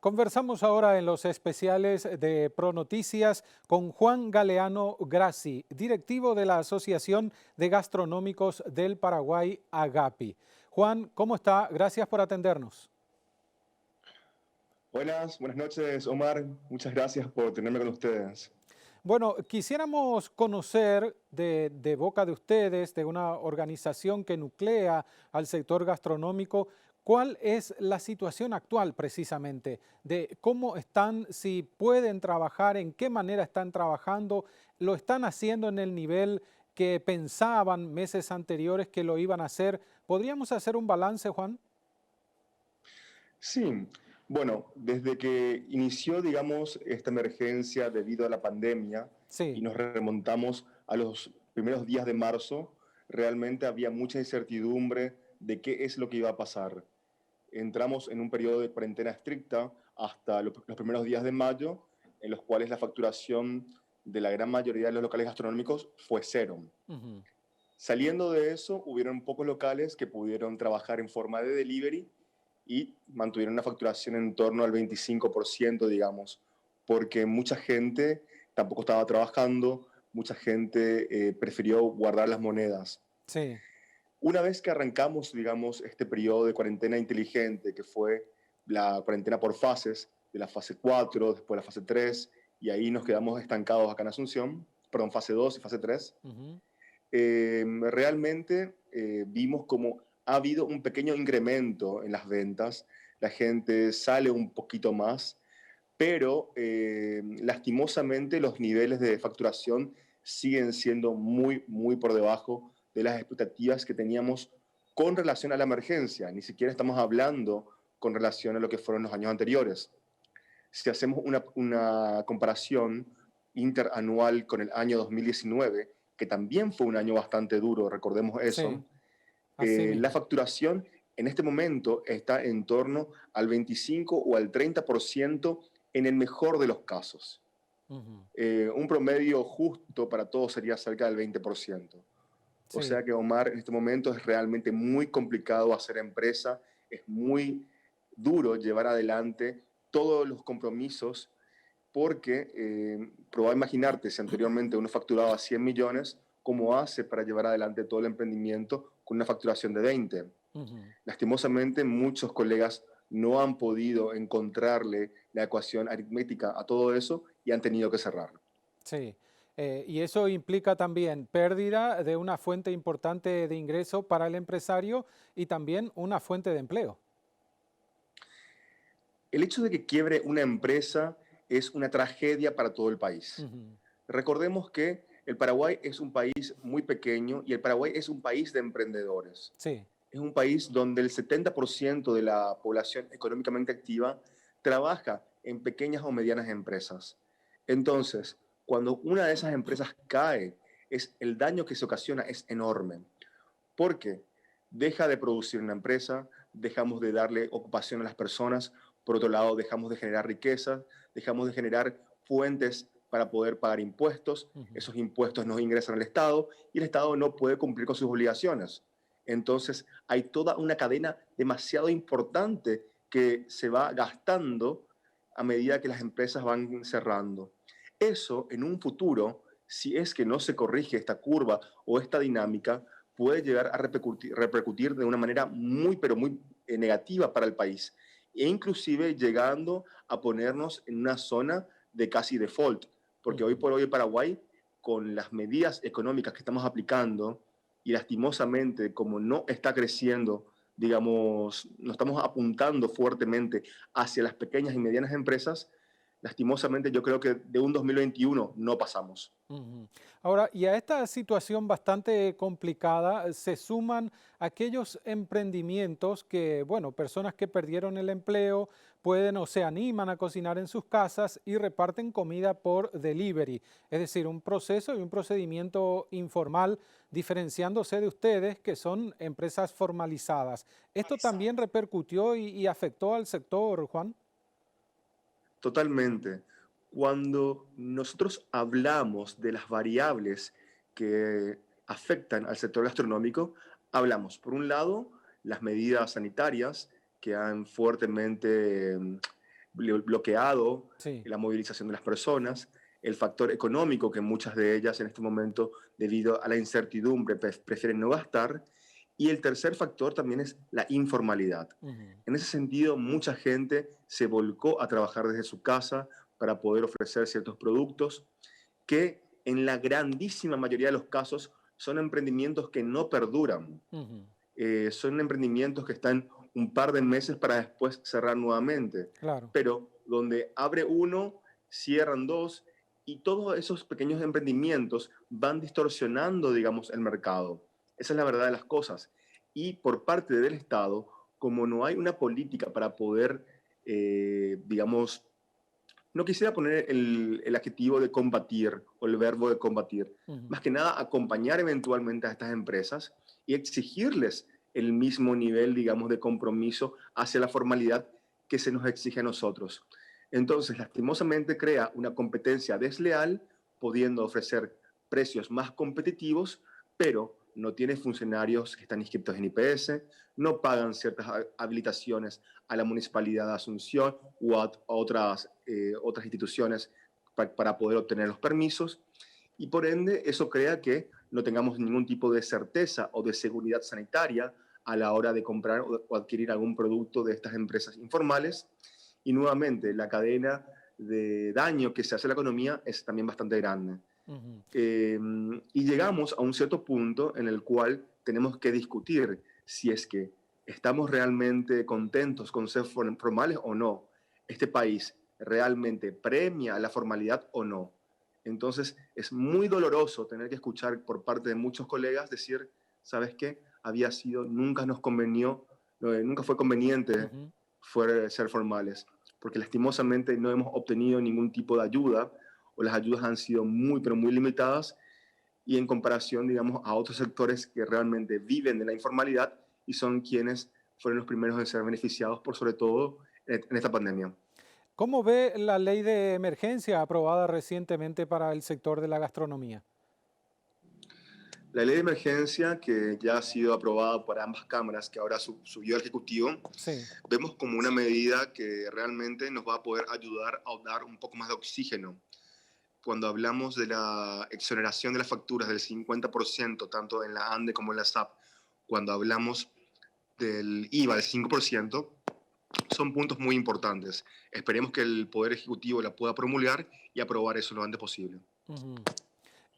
Conversamos ahora en los especiales de ProNoticias con Juan Galeano Grassi, directivo de la Asociación de Gastronómicos del Paraguay, AGAPI. Juan, ¿cómo está? Gracias por atendernos. Buenas noches, Omar. Muchas gracias por tenerme con ustedes. Bueno, quisiéramos conocer de boca de ustedes, de una organización que nuclea al sector gastronómico, cuál es la situación actual precisamente, de cómo están, si pueden trabajar, en qué manera están trabajando, lo están haciendo en el nivel que pensaban meses anteriores que lo iban a hacer. ¿Podríamos hacer un balance, Juan? Sí, bueno, desde que inició, digamos, esta emergencia debido a la pandemia y Sí. nos remontamos a los primeros días de marzo, realmente había mucha incertidumbre de qué es lo que iba a pasar. Entramos en un periodo de cuarentena estricta hasta los primeros días de mayo, en los cuales la facturación de la gran mayoría de los locales gastronómicos fue cero. Ujú. Saliendo de eso, hubieron pocos locales que pudieron trabajar en forma de delivery y mantuvieron una facturación en torno al 25%, digamos, porque mucha gente tampoco estaba trabajando, mucha gente prefirió guardar las monedas. Sí. Una vez que arrancamos, digamos, este periodo de cuarentena inteligente, que fue la cuarentena por fases, de la fase 4, después la fase 3, y ahí nos quedamos estancados acá en Asunción, perdón, fase 2 y fase 3, Ujú. realmente vimos como ha habido un pequeño incremento en las ventas, la gente sale un poquito más, pero lastimosamente los niveles de facturación siguen siendo muy por debajo de las expectativas que teníamos con relación a la emergencia. Ni siquiera estamos hablando con relación a lo que fueron los años anteriores. Si hacemos una comparación interanual con el año 2019, que también fue un año bastante duro, recordemos Sí, eso, así la mismo. facturación en este momento está en torno al 25 o al 30% en el mejor de los casos. Ujú. Un promedio justo para todos sería cerca del 20%. O Sí. sea que, Omar, en este momento es realmente muy complicado hacer empresa, es muy duro llevar adelante todos los compromisos porque probá imaginarte si anteriormente uno facturaba 100 millones, ¿cómo hace para llevar adelante todo el emprendimiento con una facturación de 20? Ujú. Lastimosamente, muchos colegas no han podido encontrarle la ecuación aritmética a todo eso y han tenido que cerrar. Sí, y eso implica también pérdida de una fuente importante de ingreso para el empresario y también una fuente de empleo. El hecho de que quiebre una empresa es una tragedia para todo el país. Ujú. Recordemos que el Paraguay es un país muy pequeño y el Paraguay es un país de emprendedores. Sí. Es un país donde el 70% de la población económicamente activa trabaja en pequeñas o medianas empresas. Entonces, cuando una de esas empresas cae, el daño que se ocasiona es enorme. Porque deja de producir una empresa, dejamos de darle ocupación a las personas, por otro lado, dejamos de generar riqueza, dejamos de generar fuentes para poder pagar impuestos, Ujú. esos impuestos no ingresan al Estado y el Estado no puede cumplir con sus obligaciones. Entonces, hay toda una cadena demasiado importante que se va gastando a medida que las empresas van cerrando. Eso en un futuro, si es que no se corrige esta curva o esta dinámica, puede llegar a repercutir de una manera pero muy negativa para el país e inclusive llegando a ponernos en una zona de casi default, porque hoy Ujú. por hoy Paraguay, con las medidas económicas que estamos aplicando y lastimosamente como no está creciendo, digamos, no estamos apuntando fuertemente hacia las pequeñas y medianas empresas, lastimosamente yo creo que de un 2021 no pasamos. Ujú. Ahora, y a esta situación bastante complicada se suman aquellos emprendimientos que, bueno, personas que perdieron el empleo pueden o se animan a cocinar en sus casas y reparten comida por delivery, es decir, un proceso y un procedimiento informal diferenciándose de ustedes que son empresas formalizadas. ¿Esto también repercutió y afectó al sector, Juan? Totalmente. Cuando nosotros hablamos de las variables que afectan al sector gastronómico, hablamos, por un lado, las medidas sanitarias que han fuertemente bloqueado Sí. la movilización de las personas, el factor económico, que muchas de ellas en este momento, debido a la incertidumbre, prefieren no gastar, y el tercer factor también es la informalidad. Ujú, En ese sentido, mucha gente se volcó a trabajar desde su casa para poder ofrecer ciertos productos que en la grandísima mayoría de los casos son emprendimientos que no perduran. ujú. Son emprendimientos que están un par de meses para después cerrar nuevamente, Claro. pero donde abre uno, cierran dos, y todos esos pequeños emprendimientos van distorsionando, digamos, el mercado. Esa es la verdad de las cosas. Y por parte del Estado, como no hay una política para poder, digamos, no quisiera poner el adjetivo de combatir o el verbo de combatir, Ujú, más que nada acompañar eventualmente a estas empresas y exigirles el mismo nivel, digamos, de compromiso hacia la formalidad que se nos exige a nosotros. Entonces, lastimosamente crea una competencia desleal, pudiendo ofrecer precios más competitivos, pero no tiene funcionarios que están inscritos en IPS, no pagan ciertas habilitaciones a la Municipalidad de Asunción u a otras instituciones para poder obtener los permisos, y por ende eso crea que no tengamos ningún tipo de certeza o de seguridad sanitaria a la hora de comprar o adquirir algún producto de estas empresas informales, y nuevamente la cadena de daño que se hace a la economía es también bastante grande. ujú. Eh, y llegamos a un cierto punto en el cual tenemos que discutir si es que estamos realmente contentos con ser formales o no. Este país realmente premia la formalidad o no. Entonces es muy doloroso tener que escuchar por parte de muchos colegas decir, ¿sabes qué? Había sido, nunca nos convenió, nunca fue conveniente Ujú. ser formales, porque lastimosamente no hemos obtenido ningún tipo de ayuda o las ayudas han sido muy, pero muy limitadas y en comparación, digamos, a otros sectores que realmente viven de la informalidad y son quienes fueron los primeros en ser beneficiados por sobre todo en esta pandemia. ¿Cómo ve la ley de emergencia aprobada recientemente para el sector de la gastronomía? La ley de emergencia, que ya ha sido aprobada por ambas cámaras, que ahora subió al Ejecutivo, Sí. vemos como una medida que realmente nos va a poder ayudar a dar un poco más de oxígeno. Cuando hablamos de la exoneración de las facturas del 50%, tanto en la ANDE como en la SAP, cuando hablamos del IVA del 5%, son puntos muy importantes. Esperemos que el Poder Ejecutivo la pueda promulgar y aprobar eso lo antes posible. Ujú.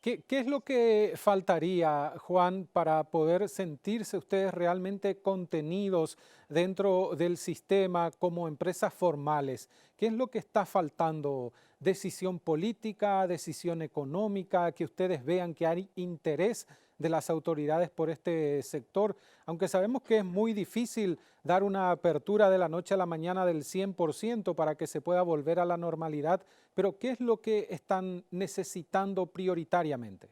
¿Qué es lo que faltaría, Juan, para poder sentirse ustedes realmente contenidos dentro del sistema como empresas formales? ¿Qué es lo que está faltando? ¿Decisión política, decisión económica, que ustedes vean que hay interés de las autoridades por este sector? Aunque sabemos que es muy difícil dar una apertura de la noche a la mañana del 100% para que se pueda volver a la normalidad, pero ¿qué es lo que están necesitando prioritariamente?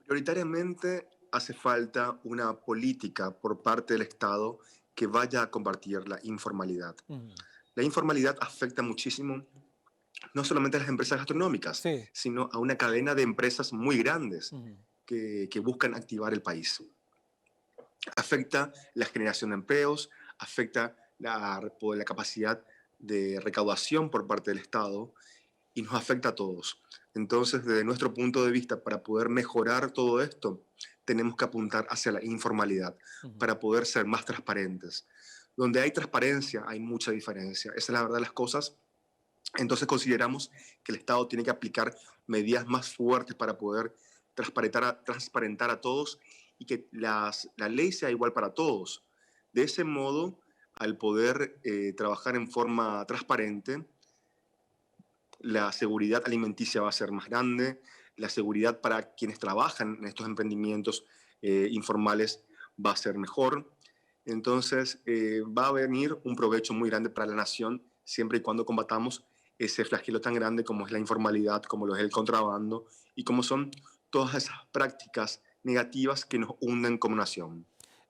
Prioritariamente hace falta una política por parte del Estado que vaya a combatir la informalidad. Ujú. La informalidad afecta muchísimo no solamente a las empresas gastronómicas, Sí. sino a una cadena de empresas muy grandes Ujú. que buscan activar el país. Afecta la generación de empleos, afecta la capacidad de recaudación por parte del Estado y nos afecta a todos. Entonces, desde nuestro punto de vista, para poder mejorar todo esto, tenemos que apuntar hacia la informalidad, Ujú. para poder ser más transparentes. Donde hay transparencia, hay mucha diferencia. Esa es la verdad de las cosas. Entonces consideramos que el Estado tiene que aplicar medidas más fuertes para poder transparentar a todos y que la ley sea igual para todos. De ese modo, al poder trabajar en forma transparente, la seguridad alimenticia va a ser más grande, la seguridad para quienes trabajan en estos emprendimientos informales va a ser mejor. Entonces, va a venir un provecho muy grande para la nación siempre y cuando combatamos ese flagelo tan grande como es la informalidad, como lo es el contrabando y como son todas esas prácticas negativas que nos hunden como nación.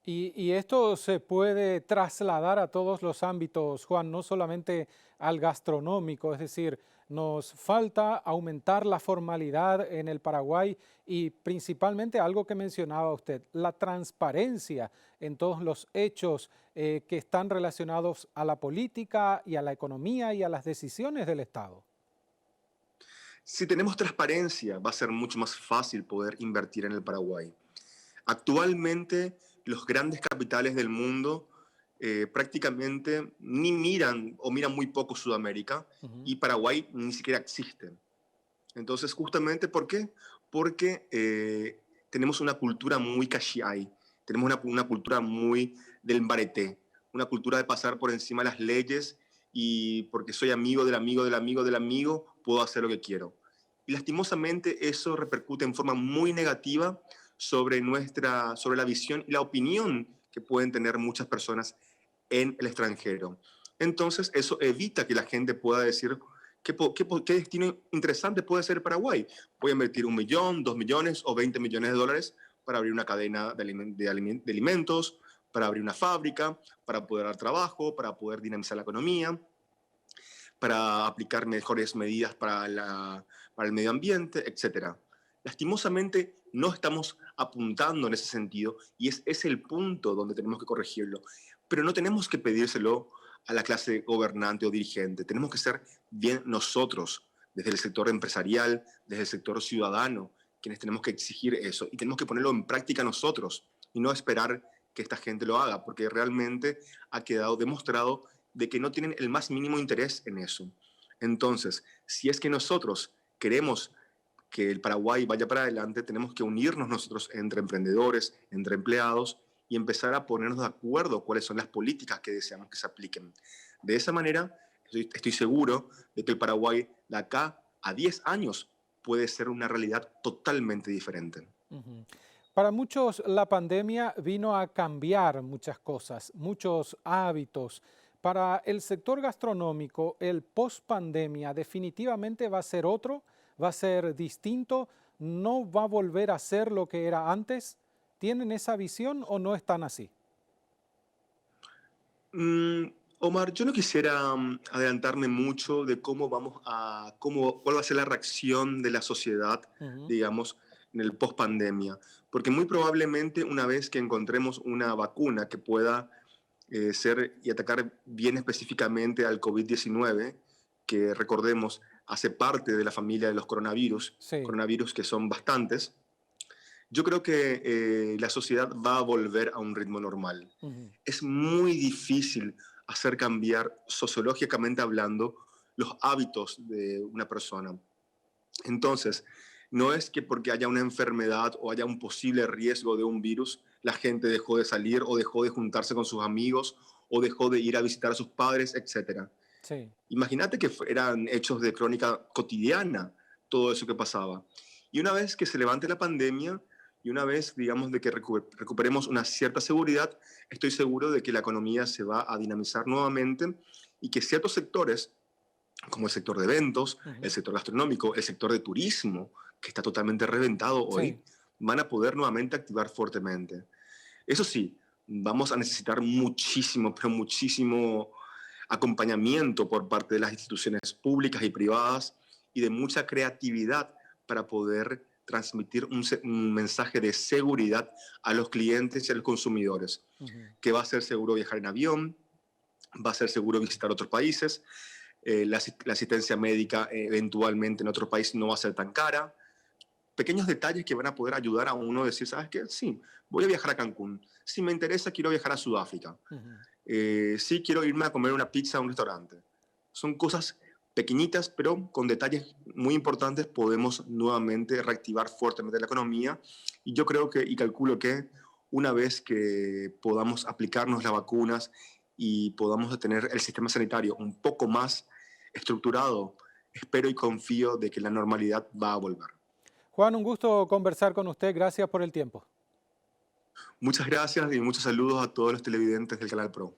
Y esto se puede trasladar a todos los ámbitos, Juan, no solamente al gastronómico, es decir, nos falta aumentar la formalidad en el Paraguay y principalmente algo que mencionaba usted, la transparencia en todos los hechos que están relacionados a la política y a la economía y a las decisiones del Estado. Si tenemos transparencia, va a ser mucho más fácil poder invertir en el Paraguay. Actualmente, los grandes capitales del mundo prácticamente ni miran o miran muy poco Sudamérica Ujú. y Paraguay ni siquiera existe. Entonces, justamente, ¿por qué? Porque tenemos una cultura muy cachiay, tenemos una cultura muy del mbareté, una cultura de pasar por encima de las leyes y porque soy amigo del amigo del amigo del amigo, puedo hacer lo que quiero. Y lastimosamente eso repercute en forma muy negativa sobre la visión y la opinión que pueden tener muchas personas en el extranjero. Entonces, eso evita que la gente pueda decir qué destino interesante puede ser Paraguay. Voy a invertir 1 millón, 2 millones o 20 millones de dólares para abrir una cadena de alimentos, para abrir una fábrica, para poder dar trabajo, para poder dinamizar la economía, para aplicar mejores medidas para el medio ambiente, etcétera. Lastimosamente, no estamos apuntando en ese sentido y es el punto donde tenemos que corregirlo. Pero no tenemos que pedírselo a la clase gobernante o dirigente. Tenemos que ser bien nosotros, desde el sector empresarial, desde el sector ciudadano, quienes tenemos que exigir eso y tenemos que ponerlo en práctica nosotros y no esperar que esta gente lo haga, porque realmente ha quedado demostrado de que no tienen el más mínimo interés en eso. Entonces, si es que nosotros queremos que el Paraguay vaya para adelante, tenemos que unirnos nosotros entre emprendedores, entre empleados y empezar a ponernos de acuerdo cuáles son las políticas que deseamos que se apliquen. De esa manera, estoy seguro de que el Paraguay de acá a 10 años puede ser una realidad totalmente diferente. Ujú. Para muchos, la pandemia vino a cambiar muchas cosas, muchos hábitos. Para el sector gastronómico, el post-pandemia definitivamente va a ser otro, va a ser distinto, no va a volver a ser lo que era antes. ¿Tienen esa visión o no están así? Mm, Omar, yo no quisiera adelantarme mucho de cuál va a ser la reacción de la sociedad, Ujú. digamos, en el post pandemia, porque muy probablemente una vez que encontremos una vacuna que pueda ser y atacar bien específicamente al COVID-19, que recordemos hace parte de la familia de los Sí. coronavirus que son bastantes, yo creo que la sociedad va a volver a un ritmo normal. Ujú. Es muy difícil hacer cambiar sociológicamente hablando los hábitos de una persona. Entonces, no es que porque haya una enfermedad o haya un posible riesgo de un virus, la gente dejó de salir o dejó de juntarse con sus amigos o dejó de ir a visitar a sus padres, etcétera. Sí. Imagínate que eran hechos de crónica cotidiana todo eso que pasaba. Y una vez que se levante la pandemia y una vez, digamos, de que recuperemos una cierta seguridad, estoy seguro de que la economía se va a dinamizar nuevamente y que ciertos sectores, como el sector de eventos, el Ujú. sector gastronómico, el sector de turismo, que está totalmente reventado Sí. hoy, van a poder nuevamente activar fuertemente. Eso sí, vamos a necesitar muchísimo, pero muchísimo acompañamiento por parte de las instituciones públicas y privadas y de mucha creatividad para poder transmitir un mensaje de seguridad a los clientes y a los consumidores, Ujú. que va a ser seguro viajar en avión, va a ser seguro visitar otros países, la asistencia médica eventualmente en otro país no va a ser tan cara, pequeños detalles que van a poder ayudar a uno a decir, ¿sabes qué? Sí, voy a viajar a Cancún. Si me interesa, quiero viajar a Sudáfrica. Ujú. Sí, quiero irme a comer una pizza a un restaurante. Son cosas pequeñitas, pero con detalles muy importantes podemos nuevamente reactivar fuertemente la economía. Y yo creo que, y calculo que una vez que podamos aplicarnos las vacunas y podamos tener el sistema sanitario un poco más estructurado, espero y confío de que la normalidad va a volver. Juan, un gusto conversar con usted. Gracias por el tiempo. Muchas gracias y muchos saludos a todos los televidentes del Canal Pro.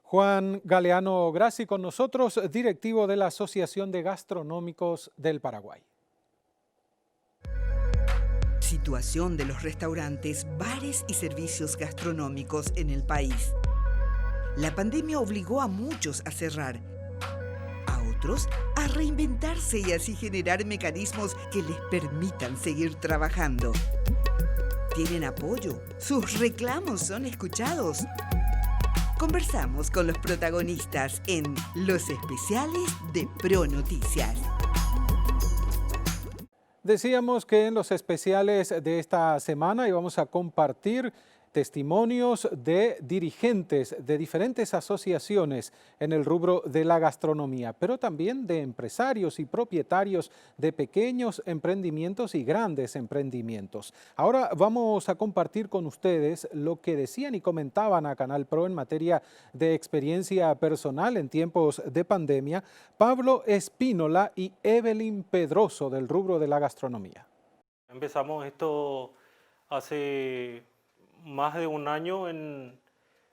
Juan Galeano Grassi con nosotros, directivo de la Asociación de Gastronómicos del Paraguay. situación de los restaurantes, bares y servicios gastronómicos en el país. La pandemia obligó a muchos a cerrar, a otros a reinventarse y así generar mecanismos que les permitan seguir trabajando. ¿Tienen apoyo? ¿Sus reclamos son escuchados? Conversamos con los protagonistas en Los Especiales de Pro Noticias. Decíamos que en los especiales de esta semana íbamos a compartir testimonios de dirigentes de diferentes asociaciones en el rubro de la gastronomía, pero también de empresarios y propietarios de pequeños emprendimientos y grandes emprendimientos. Ahora vamos a compartir con ustedes lo que decían y comentaban a Canal Pro en materia de experiencia personal en tiempos de pandemia, Pablo Espínola y Evelyn Pedroso del rubro de la gastronomía. Empezamos esto hace más de un año en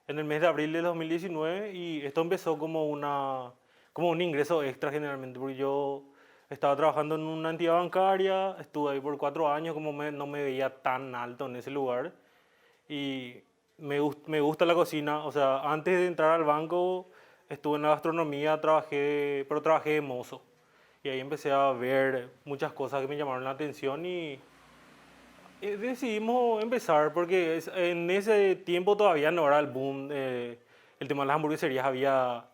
el mes de abril de 2019 y esto empezó como un ingreso extra generalmente, porque yo estaba trabajando en una entidad bancaria, estuve ahí por 4 años, no me veía tan alto en ese lugar y me gusta la cocina, o sea, antes de entrar al banco estuve en la gastronomía, pero trabajé de mozo y ahí empecé a ver muchas cosas que me llamaron la atención y decidimos empezar porque en ese tiempo todavía no era el boom. El tema de las hamburgueserías había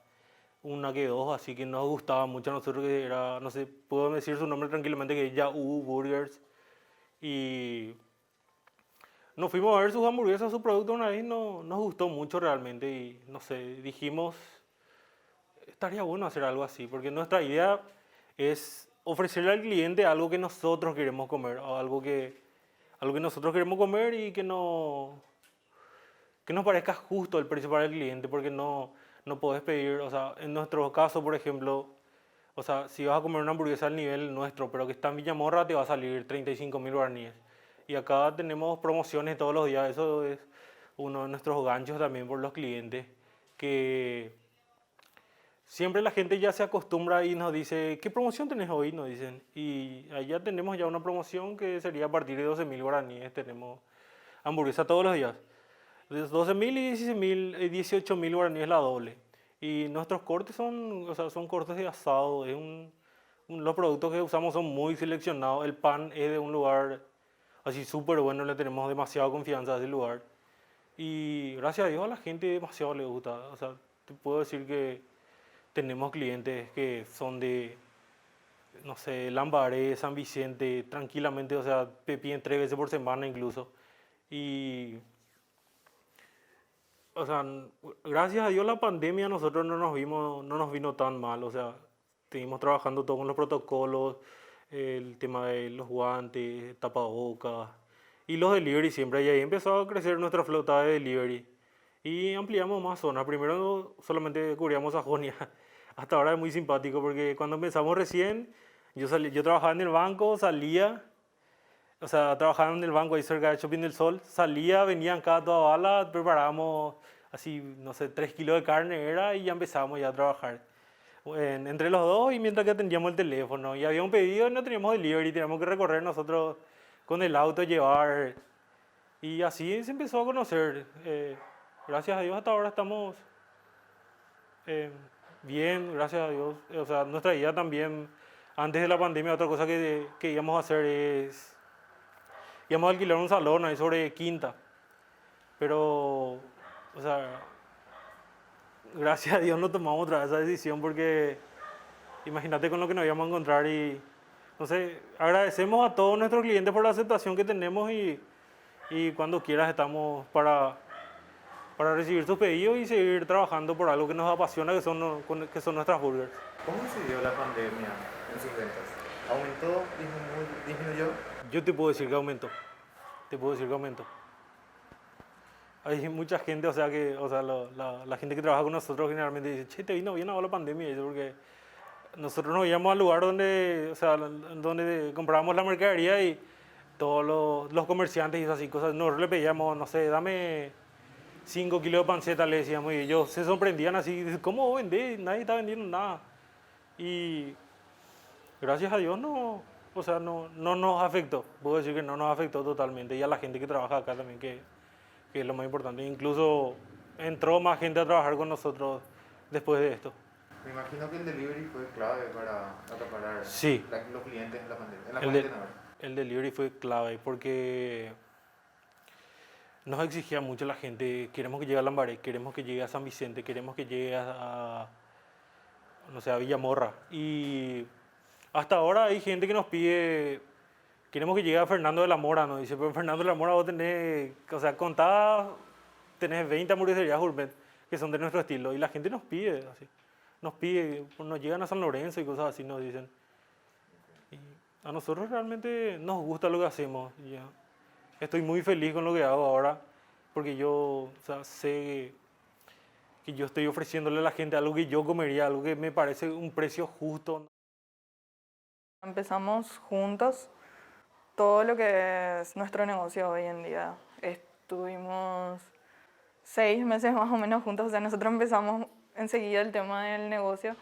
una que dos, así que nos gustaba mucho a nosotros, que era, no sé, puedo decir su nombre tranquilamente, que es Yahoo Burgers. Y nos fuimos a ver sus hamburguesas, su producto una vez, nos gustó mucho realmente y no sé, dijimos, estaría bueno hacer algo así, porque nuestra idea es ofrecerle al cliente algo que nosotros queremos comer, o algo que nosotros queremos comer y que nos parezca justo el precio para el cliente, porque no podés pedir, o sea, en nuestro caso, por ejemplo, o sea, si vas a comer una hamburguesa al nivel nuestro, pero que está en Villamorra, te va a salir 35.000 guaraníes. Y acá tenemos promociones todos los días, eso es uno de nuestros ganchos también por los clientes, que siempre la gente ya se acostumbra y nos dice, ¿qué promoción tenés hoy? Nos dicen. Y allá tenemos ya una promoción que sería a partir de 12.000 guaraníes. Tenemos hamburguesa todos los días. 12.000 y 16.000, 18.000 guaraníes la doble. Y nuestros cortes son, o sea, son cortes de asado. Los productos que usamos son muy seleccionados. El pan es de un lugar así súper bueno. Le tenemos demasiada confianza a ese lugar. Y gracias a Dios a la gente demasiado le gusta. O sea, te puedo decir que tenemos clientes que son de, no sé, Lambaré, San Vicente, tranquilamente, o sea, piden 3 veces por semana incluso. Y, o sea, gracias a Dios la pandemia a nosotros no nos vino tan mal, o sea, seguimos trabajando todo con los protocolos, el tema de los guantes, tapabocas y los delivery siempre. Y ahí empezó a crecer nuestra flota de delivery. Y ampliamos más zonas. Primero solamente cubríamos Sajonia. Hasta ahora es muy simpático porque cuando empezamos recién, yo trabajaba en el banco, o sea, trabajaba en el banco ahí cerca de Shopping del Sol, venían cada toda bala, preparábamos así, no sé, 3 kilos de carne era y ya empezábamos ya a trabajar. Entre los dos y mientras que atendíamos el teléfono. Y había un pedido y no teníamos delivery, teníamos que recorrer nosotros con el auto, llevar. Y así se empezó a conocer. Gracias a Dios hasta ahora estamos bien, gracias a Dios. O sea, nuestra idea también, antes de la pandemia, otra cosa que íbamos a hacer íbamos a alquilar un salón ahí sobre Quinta. Pero, o sea, gracias a Dios no tomamos otra vez esa decisión porque imagínate con lo que nos íbamos a encontrar y, no sé, agradecemos a todos nuestros clientes por la aceptación que tenemos y cuando quieras estamos para recibir tus pedidos y seguir trabajando por algo que nos apasiona, que son nuestras burgers. ¿Cómo incidió la pandemia en sus ventas? ¿Aumentó? ¿Disminuyó? Yo te puedo decir que aumentó. Hay mucha gente, o sea, la gente que trabaja con nosotros generalmente dice, che, te vino bien ahora la pandemia, y eso porque nosotros nos íbamos al lugar donde comprábamos la mercadería y todos los comerciantes y esas así cosas, nosotros le pedíamos, no sé, dame 5 kilos de panceta, le decíamos, y ellos se sorprendían así, ¿cómo vos vendés? Nadie está vendiendo nada. Y gracias a Dios no o sea, no nos afectó. Puedo decir que no nos afectó totalmente. Y a la gente que trabaja acá también, que es lo más importante. Incluso entró más gente a trabajar con nosotros después de esto. Me imagino que el delivery fue clave para acaparar Sí. los clientes en la pandemia. En la El, de- cuarentena, ¿verdad? el delivery fue clave porque nos exigía mucho la gente. Queremos que llegue a Lambaré, queremos que llegue a San Vicente, queremos que llegue no sé, a Villamorra. Y hasta ahora hay gente que nos pide, queremos que llegue a Fernando de la Mora, nos dice, pero Fernando de la Mora vos tenés, o sea, contá, tenés 20 hamburgueserías gourmet que son de nuestro estilo. Y la gente nos pide, así. Nos pide, nos llegan a San Lorenzo y cosas así, nos dicen. Y a nosotros realmente nos gusta lo que hacemos. Y ya. Estoy muy feliz con lo que hago ahora, porque yo, o sea, sé que yo estoy ofreciéndole a la gente algo que yo comería, algo que me parece un precio justo. Empezamos juntos todo lo que es nuestro negocio hoy en día. Estuvimos 6 meses más o menos juntos, o sea, nosotros empezamos enseguida el tema del negocio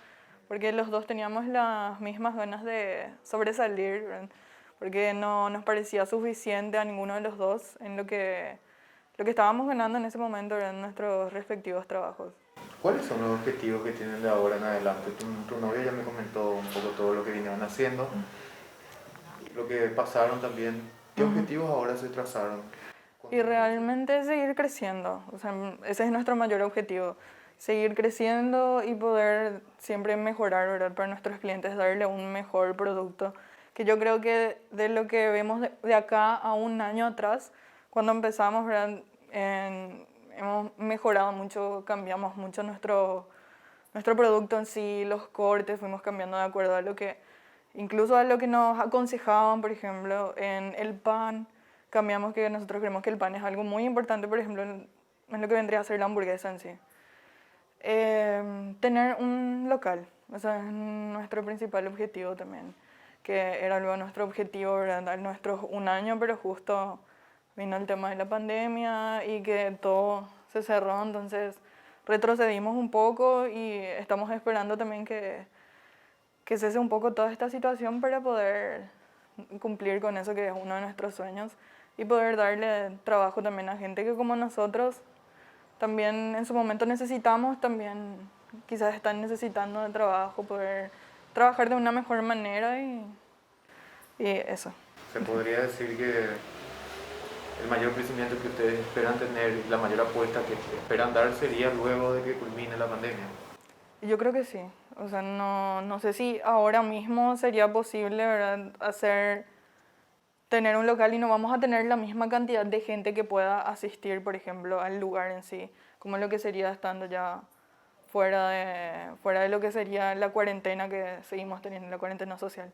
porque los dos teníamos las mismas ganas de sobresalir, ¿verdad? Porque no nos parecía suficiente a ninguno de los dos en lo que estábamos ganando en ese momento, ¿verdad? En nuestros respectivos trabajos. ¿Cuáles son los objetivos que tienen de ahora en adelante? Tu novia ya me comentó un poco todo lo que vinieron haciendo, lo que pasaron también. ¿Qué objetivos ahora se trazaron? Y realmente seguir creciendo, o sea, ese es nuestro mayor objetivo, seguir creciendo y poder siempre mejorar, ¿verdad? Para nuestros clientes, darle un mejor producto, que yo creo que de lo que vemos de acá a un año atrás, cuando empezamos, ¿verdad? Hemos mejorado mucho, cambiamos mucho nuestro producto en sí, los cortes, fuimos cambiando de acuerdo a lo que, incluso a lo que nos aconsejaban, por ejemplo, en el pan. Cambiamos que nosotros creemos que el pan es algo muy importante, por ejemplo, en lo que vendría a ser la hamburguesa en sí. Tener un local, o sea, es nuestro principal objetivo también, que era luego nuestro objetivo, ¿verdad? Nuestro un año, pero justo vino el tema de la pandemia y que todo se cerró, entonces retrocedimos un poco y estamos esperando también que cese un poco toda esta situación para poder cumplir con eso que es uno de nuestros sueños y poder darle trabajo también a gente que como nosotros también en su momento necesitamos, también quizás están necesitando de trabajo, poder trabajar de una mejor manera y eso. Se podría decir que el mayor crecimiento que ustedes esperan tener, la mayor apuesta que esperan dar sería luego de que culmine la pandemia. Yo creo que sí. O sea, no sé si ahora mismo sería posible, ¿verdad? Tener un local y no vamos a tener la misma cantidad de gente que pueda asistir, por ejemplo, al lugar en sí, como lo que sería estando ya fuera de lo que sería la cuarentena que seguimos teniendo, la cuarentena social.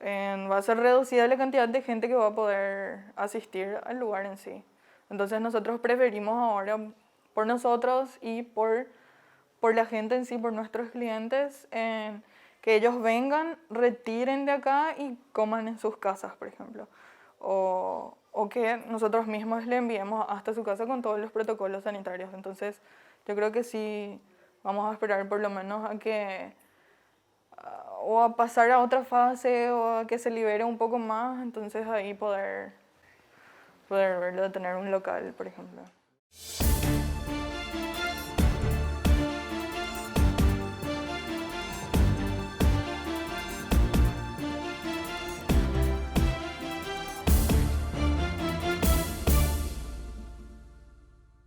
Va a ser reducida la cantidad de gente que va a poder asistir al lugar en sí. Entonces nosotros preferimos ahora, por nosotros y por la gente en sí, por nuestros clientes, que ellos vengan, retiren de acá y coman en sus casas, por ejemplo. O que nosotros mismos le enviemos hasta su casa con todos los protocolos sanitarios. Entonces yo creo que sí vamos a esperar por lo menos a que o a pasar a otra fase o a que se libere un poco más, entonces ahí poder verlo, tener un local, por ejemplo.